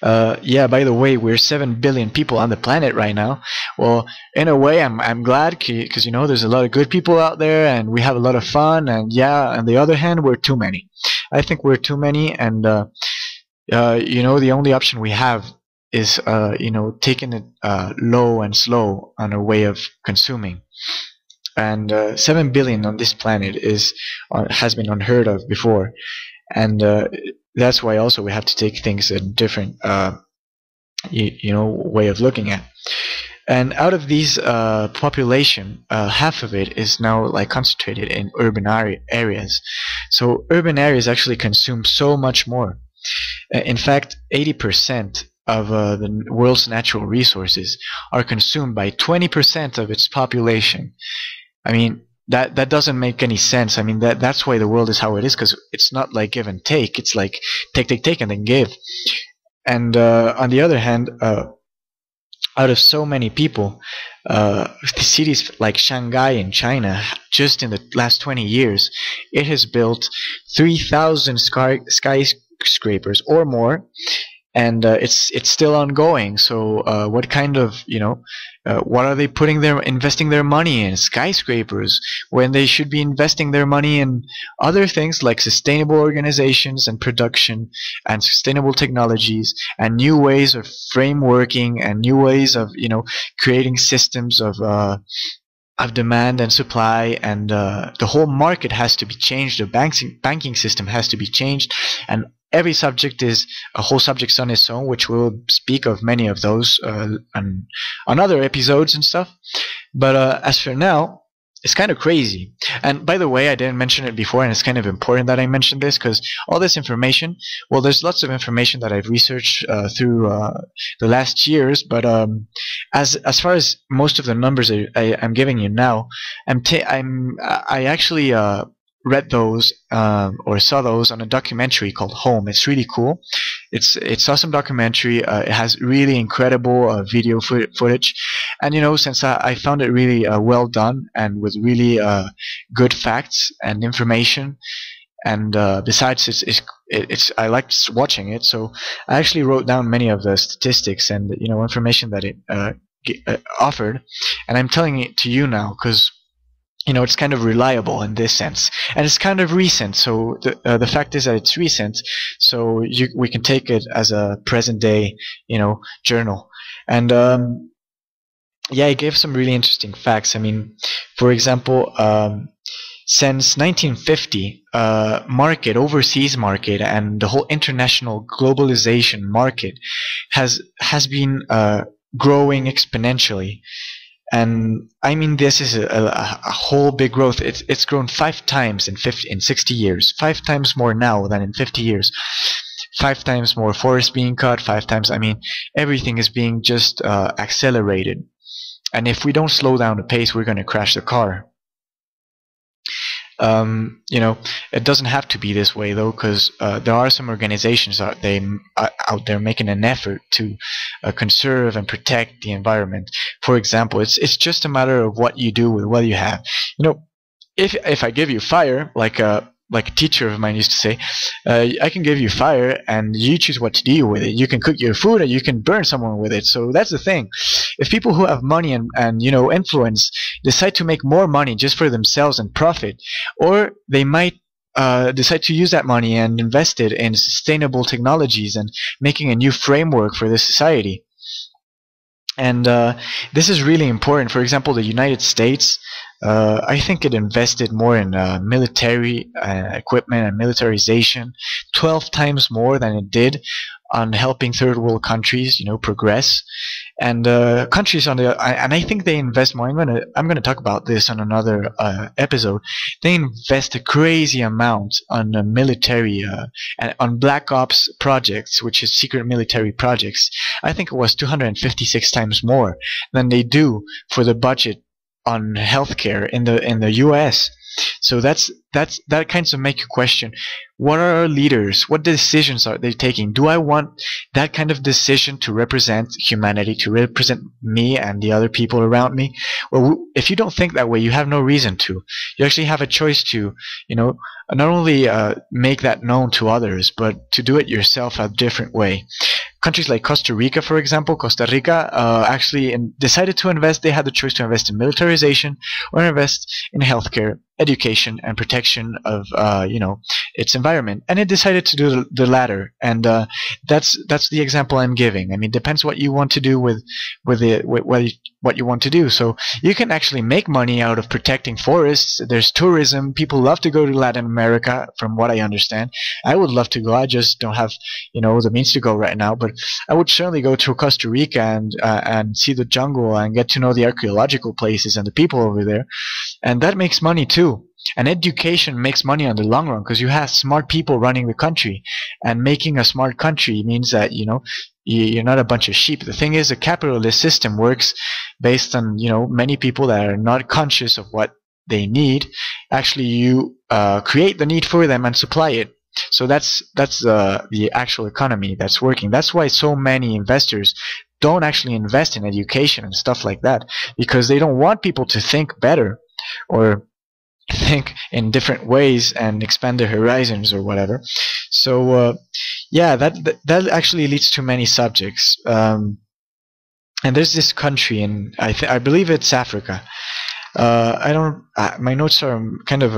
Yeah, by the way, we're 7 billion people on the planet right now. Well, in a way, I'm glad because, there's a lot of good people out there and we have a lot of fun. And yeah, on the other hand, we're too many. I think we're too many. And, the only option we have is, taking it low and slow on our way of consuming. And 7 billion on this planet has been unheard of before. And that's why also we have to take things a different way of looking at. And out of these population, half of it is now like concentrated in urban areas. So urban areas actually consume so much more. In fact, 80% of the world's natural resources are consumed by 20% of its population. I mean, that doesn't make any sense. I mean, that's why the world is how it is, because it's not like give and take. It's like take, and then give. And on the other hand, out of so many people, cities like Shanghai in China, just in the last 20 years, it has built 3,000 skyscrapers or more. And it's still ongoing. So what kind of what are they investing their money in? Skyscrapers, when they should be investing their money in other things like sustainable organizations and production and sustainable technologies and new ways of frameworking and new ways of creating systems of demand and supply, and the whole market has to be changed. The banking system has to be changed, and every subject is a whole subject on its own, which we'll speak of many of those on other episodes and stuff. But as for now, it's kind of crazy. And by the way, I didn't mention it before, and it's kind of important that I mention this, because all this information, well, there's lots of information that I've researched through the last years, but as far as most of the numbers I'm giving you now, I actually read those or saw those on a documentary called Home. It's really cool. It's awesome documentary. It has really incredible video footage, and since I found it really well done and with really good facts and information, and besides it's I liked watching it, so I actually wrote down many of the statistics and information that it offered, and I'm telling it to you now because it's kind of reliable in this sense, and it's kind of recent. So the fact is that it's recent, so we can take it as a present day, journal. And yeah, it gave some really interesting facts. I mean, for example, since 1950, overseas market, and the whole international globalization market has been growing exponentially. And I mean, this is a whole big growth. It's grown 5 times in 60 years, 5 times more now than in 50 years, 5 times more forests being cut, 5 times. I mean, everything is being just accelerated. And if we don't slow down the pace, we're going to crash the car. It doesn't have to be this way though, because there are some organizations out there making an effort to conserve and protect the environment. For example, it's just a matter of what you do with what you have. If I give you fire, like a teacher of mine used to say, I can give you fire and you choose what to do with it. You can cook your food or you can burn someone with it. So that's the thing. If people who have money and influence decide to make more money just for themselves and profit, or they might decide to use that money and invest it in sustainable technologies and making a new framework for the society. And this is really important. For example, the United States, I think it invested more in military equipment and militarization, 12 times more than it did on helping third world countries, progress. And countries on the, and I think they invest more. I'm gonna talk about this on another episode. They invest a crazy amount on military and on Black Ops projects, which is secret military projects. I think it was 256 times more than they do for the budget on healthcare in the U.S. So that kind of make you question, what are our leaders? What decisions are they taking? Do I want that kind of decision to represent humanity, to represent me and the other people around me? Well, if you don't think that way, you have no reason to. You actually have a choice to, not only make that known to others, but to do it yourself a different way. countries like Costa Rica, for example, Costa Rica actually decided to invest. They had the choice to invest in militarization or invest in healthcare, education, and protection of its environment, and it decided to do the latter. And that's the example I'm giving. I mean, depends what you want to do with what you want to do. So you can actually make money out of protecting forests. There's tourism. People love to go to Latin America, from what I understand. I would love to go. I just don't have the means to go right now. But I would certainly go to Costa Rica and see the jungle and get to know the archaeological places and the people over there. And that makes money too. And education makes money on the long run, because you have smart people running the country, and making a smart country means that you're not a bunch of sheep. The thing is, a capitalist system works based on many people that are not conscious of what they need. Actually, you create the need for them and supply it. So that's the actual economy that's working. That's why so many investors don't actually invest in education and stuff like that, because they don't want people to think better or think in different ways and expand their horizons or whatever. So yeah, that actually leads to many subjects. And there's this country I believe it's Africa. I don't. My notes are kind of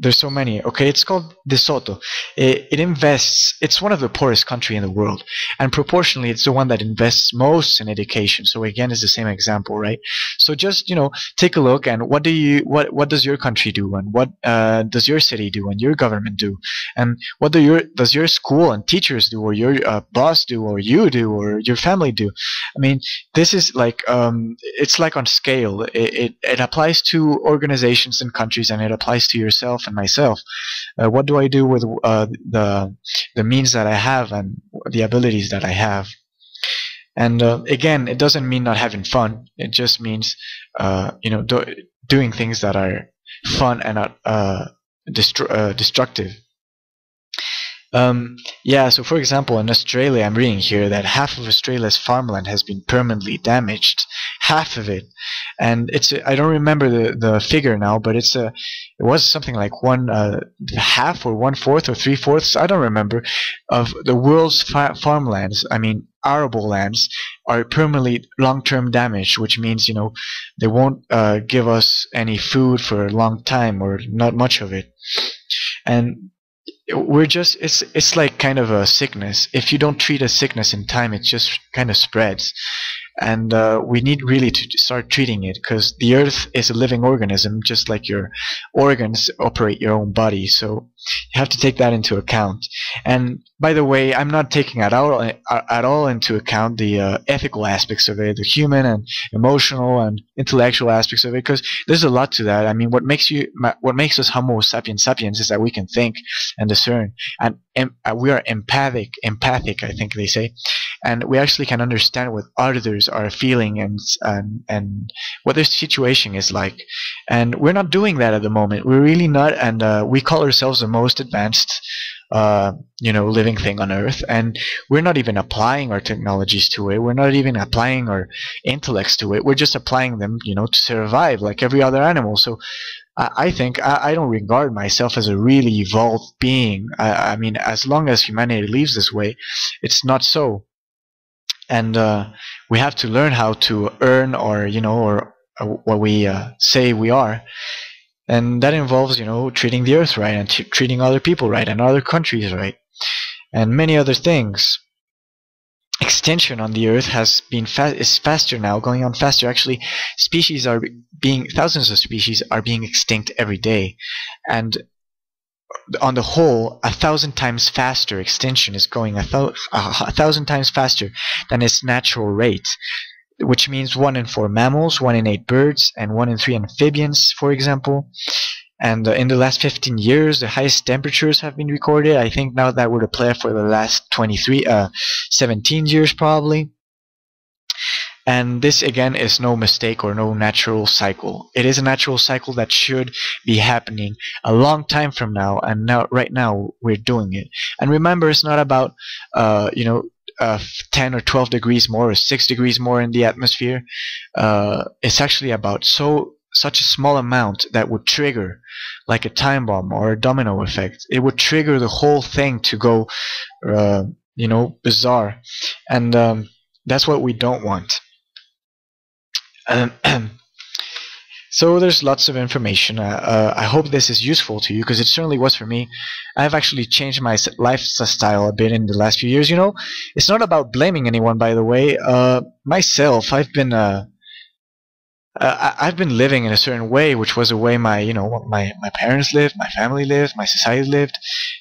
there's so many. Okay, it's called DeSoto. It invests. It's one of the poorest country in the world, and proportionally, it's the one that invests most in education. So again, it's the same example, right? So just take a look, and what does your country do, and what does your city do, and your government do, and what does your school and teachers do, or your boss do, or you do, or your family do? I mean, this is like it's like on scale. It applies to organizations and countries, and it applies to yourself and myself. What do I do with the means that I have and the abilities that I have? And again, it doesn't mean not having fun. It just means doing things that are fun and not destructive. Yeah, so for example, in Australia, I'm reading here that half of Australia's farmland has been permanently damaged. Half of it. And I don't remember the figure now, but it was something like one half or 1/4 or 3/4, I don't remember, of the world's farmlands, I mean arable lands, are permanently long-term damaged, which means they won't give us any food for a long time, or not much of it. And it's like kind of a sickness. If you don't treat a sickness in time, it just kind of spreads. And we need really to start treating it, because the earth is a living organism, just like your organs operate your own body. So you have to take that into account. And by the way, I'm not taking at all into account the ethical aspects of it, the human and emotional and intellectual aspects of it, because there's a lot to that. I mean, what makes us Homo sapiens sapiens is that we can think and discern, and we are empathic, I think they say, and we actually can understand what others are feeling and what their situation is like. And we're not doing that at the moment. We're really not. And we call ourselves the most advanced living thing on earth, and we're not even applying our technologies to it. We're not even applying our intellects to it. We're just applying them to survive like every other animal. So I think I don't regard myself as a really evolved being. I mean, as long as humanity lives this way, it's not so. And we have to learn how to earn or what we say we are. And that involves, treating the earth right, and treating other people right, and other countries right, and many other things. Extinction on the earth has been is faster now, going on faster. Actually, thousands of species are being extinct every day, and on the whole, 1,000 times faster. Extinction is going 1,000 times faster than its natural rate, which means 1 in 4 mammals, 1 in 8 birds, and 1 in 3 amphibians, for example. And in the last 15 years, the highest temperatures have been recorded. I think now that would apply for the last 17 years probably. And this again is no mistake or no natural cycle. It is a natural cycle that should be happening a long time from now, and right now we're doing it. And remember, it's not about 10 or 12 degrees more or 6 degrees more in the atmosphere. It's actually about such a small amount that would trigger like a time bomb or a domino effect. It would trigger the whole thing to go bizarre, and that's what we don't want. Um, So there's lots of information. I hope this is useful to you, because it certainly was for me. I've actually changed my lifestyle a bit in the last few years. It's not about blaming anyone, by the way. Myself, I've been living in a certain way, which was a way my parents lived, my family lived, my society lived,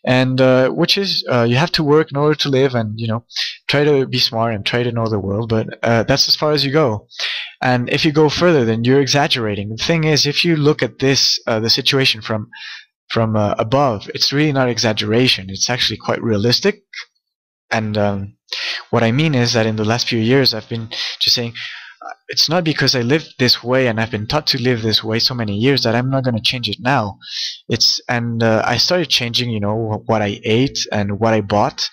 and which is you have to work in order to live, and try to be smart and try to know the world. But that's as far as you go. And if you go further, then you're exaggerating. The thing is, if you look at the situation from above, it's really not exaggeration. It's actually quite realistic. And what I mean is that in the last few years, I've been just saying, it's not because I lived this way and I've been taught to live this way so many years that I'm not going to change it now. I started changing, what I ate and what I bought,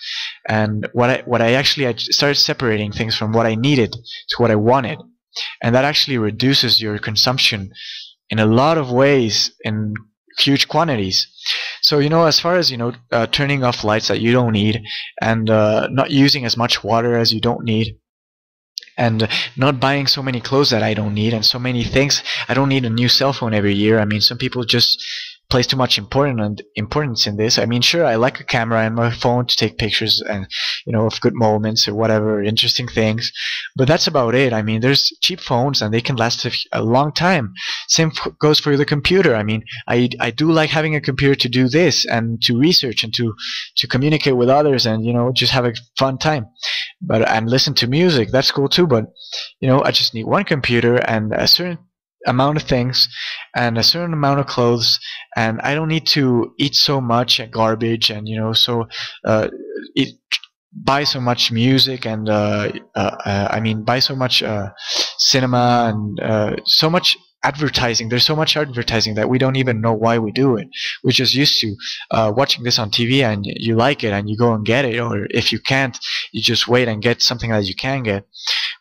and I started separating things from what I needed to what I wanted, and that actually reduces your consumption in a lot of ways, in huge quantities. So as far as turning off lights that you don't need, and not using as much water as you don't need, and not buying so many clothes that I don't need, and so many things. I don't need a new cell phone every year. I mean, some people just place too much importance in this. I mean, sure, I like a camera and my phone to take pictures and of good moments or whatever, interesting things, but that's about it. I mean, there's cheap phones and they can last a long time. Same goes for the computer. I mean, I do like having a computer to do this and to research and to communicate with others and just have a fun time, and listen to music. That's cool too, but I just need one computer and a certain amount of things and a certain amount of clothes, and I don't need to eat so much garbage and buy so much music and buy so much cinema and so much advertising. There's so much advertising that we don't even know why we do it. We're just used to watching this on TV, and you like it and you go and get it, or if you can't, you just wait and get something that you can get.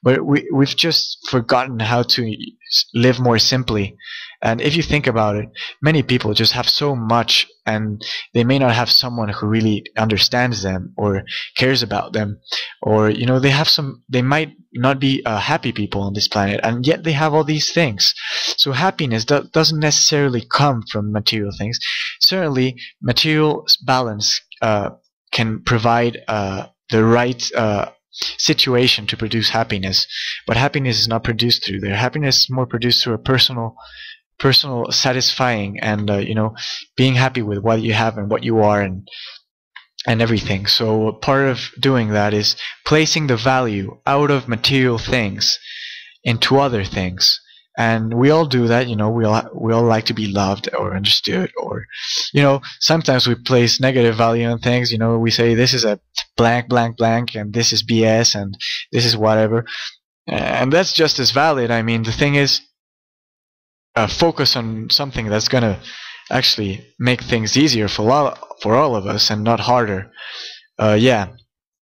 But we've just forgotten how to live more simply. And if you think about it, many people just have so much, and they may not have someone who really understands them or cares about them, or they might not be happy people on this planet, and yet they have all these things. So happiness doesn't necessarily come from material things. Certainly, material balance can provide the right situation to produce happiness, but happiness is not produced through there. Happiness is more produced through a personal satisfying, and being happy with what you have and what you are, and everything. So part of doing that is placing the value out of material things into other things. And we all do that. We all like to be loved or understood, or sometimes we place negative value on things. We say this is a blank blank blank, and this is BS, and this is whatever, and that's just as valid. I mean, the thing is, focus on something that's gonna actually make things easier for all of us and not harder. Yeah.